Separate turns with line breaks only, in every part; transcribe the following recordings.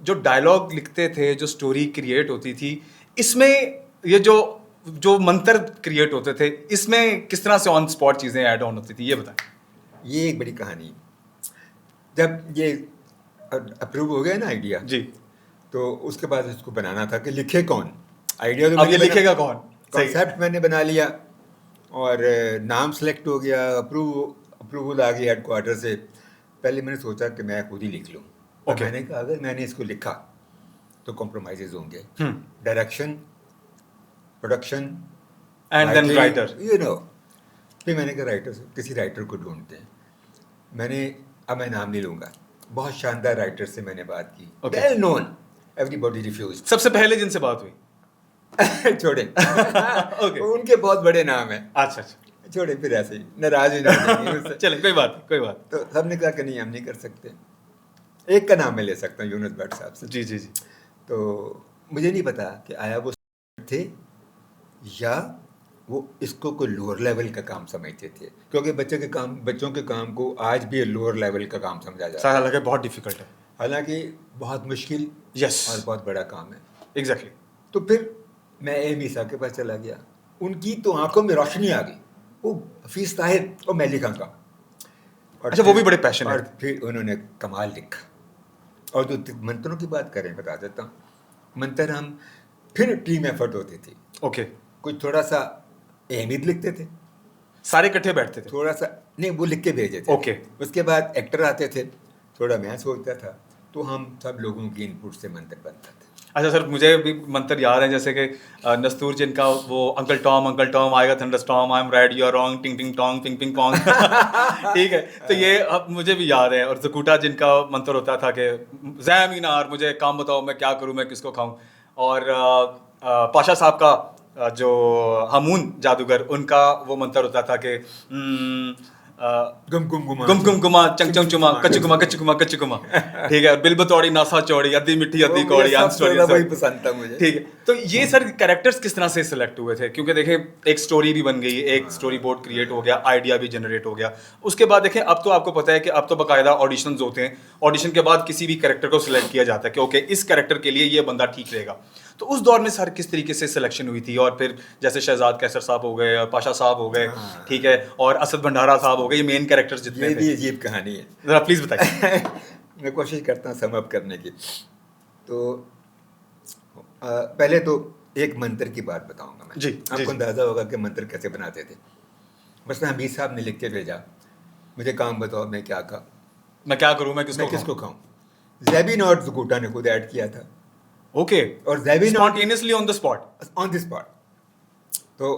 जो डायलॉग लिखते थे, जो स्टोरी क्रिएट होती थी, इसमें ये जो मंत्र क्रिएट होते थे, इसमें किस तरह से ऑन स्पॉट चीज़ें ऐड ऑन होती थी, ये बताएं।
ये एक बड़ी कहानी। जब ये अप्रूव हो गया ना आइडिया
जी।
तो उसके बाद इसको बनाना था कि लिखे कौन। आइडिया तो
अब ये लिखेगा कौन?
कॉन्सेप्ट मैंने बना लिया और नाम सेलेक्ट हो गया, अप्रूवल आ गई हेडक्वार्टर से। पहले मैंने सोचा कि मैं खुद ही लिख लूँ।
Okay.
मैंने कहा अगर मैंने इसको लिखा तो कॉम्प्रोमाइजेज होंगे,
hmm.
Direction, production
and then writer.
You know. फिर मैंने कहा राइटर से किसी राइटर को ढूंढते हैं। अब मैं नाम नहीं लूँगा, बहुत शानदार राइटर से मैंने बात की,
Okay.
Well known, everybody refuse.
सबसे पहले जिनसे बात हुई?
छोड़े
Okay.
उनके बहुत बड़े नाम हैं।
अच्छा अच्छा,
छोड़े, फिर ऐसे ही नाराज ही ना हो जाएंगे उससे।
चलें, कोई बात।
तो सबने कहा कि नहीं हम नहीं कर सकते। एक का नाम मैं ले सकता हूँ, यूनुस भट्ट साहब से।
जी जी जी।
तो मुझे नहीं पता कि आया वो थे या वो इसको कोई लोअर लेवल का काम समझते थे, क्योंकि बच्चों के काम को आज भी लोअर लेवल का काम समझा जाता है।
हालांकि बहुत डिफिकल्ट है।
हालांकि बहुत मुश्किल
Yes.
और बहुत बड़ा काम है।
एग्जैक्टली।
तो फिर मैं एमी साहब के पास चला गया। उनकी तो आंखों में रोशनी आ गई। वो हफीज ताहिर और मैं लिखा का।
अच्छा, वो भी बड़े पैशन है।
और फिर उन्होंने कमाल लिखा। और जो मंत्रों की बात करें, बता देता हूँ। मंत्र हम फिर टीम एफर्ट होती थी।
ओके।
कुछ थोड़ा सा अहमियत लिखते थे,
सारे इकट्ठे बैठते थे?
थोड़ा सा नहीं, वो लिख के भेजे थे।
ओके।
उसके बाद एक्टर आते थे, थोड़ा मैं सोचता था, तो हम सब लोगों की इनपुट से मंत्र बनता था।
अच्छा सर, मुझे भी मंत्र याद है, जैसे कि नस्तूर जिनका वो अंकल टॉम आएगा thunderstorm, I am right you are wrong, टिंग टिंग टोंग पिंग पिंग पोंग। ठीक है, तो ये अब मुझे भी याद है। और जकूटा जिनका मंत्र होता था कि ज़मीनार मुझे काम बताओ, मैं क्या करूं, मैं किसको खाऊं। और पाशा साहब का जो हमून जादूगर, उनका वो मंत्र होता था कि
गुम गुम गुमा
गुम गुम गुमा चंग चंग चुमा कच्चु कुमा। ठीक है, बिल बतौड़ी नासा चौड़ी, अद्धी मिट्टी अद्धी कौड़ी,
वही पसंद था मुझे।
ठीक है, तो ये सर कैरेक्टर्स किस तरह से सिलेक्ट हुए थे? क्योंकि देखें, एक स्टोरी भी बन गई, एक स्टोरी बोर्ड क्रिएट हो गया, आइडिया भी जनरेट हो गया। उसके बाद देखें, अब तो आपको पता है कि अब तो बाकायदा ऑडिशंस होते हैं। ऑडिशन के बाद किसी भी कैरेक्टर को सिलेक्ट किया जाता है कि ओके, इस कैरेक्टर के लिए ये बंदा ठीक रहेगा। तो उस दौर में सर किस तरीके से सिलेक्शन हुई थी? और फिर जैसे शहजाद कैसर साहब हो गए, पाशा साहब हो गए, ठीक है, और असद भंडारा साहब हो गए, ये मेन कैरेक्टर्स जितने
ये
थे।
भी अजीब कहानी है,
जरा प्लीज बताइए।
मैं कोशिश करता हूँ सम अप करने की। तो पहले तो एक मंत्र की बात बताऊंगा मैं।
जी,
आपको अंदाजा होगा कि मंत्र कैसे बनाते थे। बस हमीद साहब ने लिख के भेजा, मुझे काम बताओ मैं क्या
करूं, मैं किसको
खाऊं। ज़ैबीन और ज़कूटा ने खुद ऐड किया था।
ओके,
और ज़ैबीन
स्पॉन्टेनियसली ऑन द
स्पॉट। तो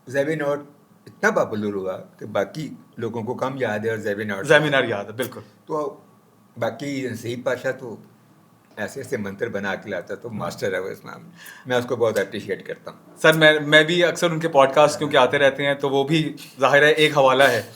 ज़ैबीन और इतना पॉपुलर हुआ कि बाकी लोगों को कम याद है और
ज़मीनार याद है, बिल्कुल।
तो बाकी नसीब पाशा तो ऐसे ऐसे मंत्र बना के लाता, तो मास्टर है वो इसमें। मैं उसको बहुत अप्रिशिएट करता हूँ
सर। मैं भी अक्सर उनके पॉडकास्ट क्योंकि आते रहते हैं, तो वो भी ज़ाहिर है एक हवाला है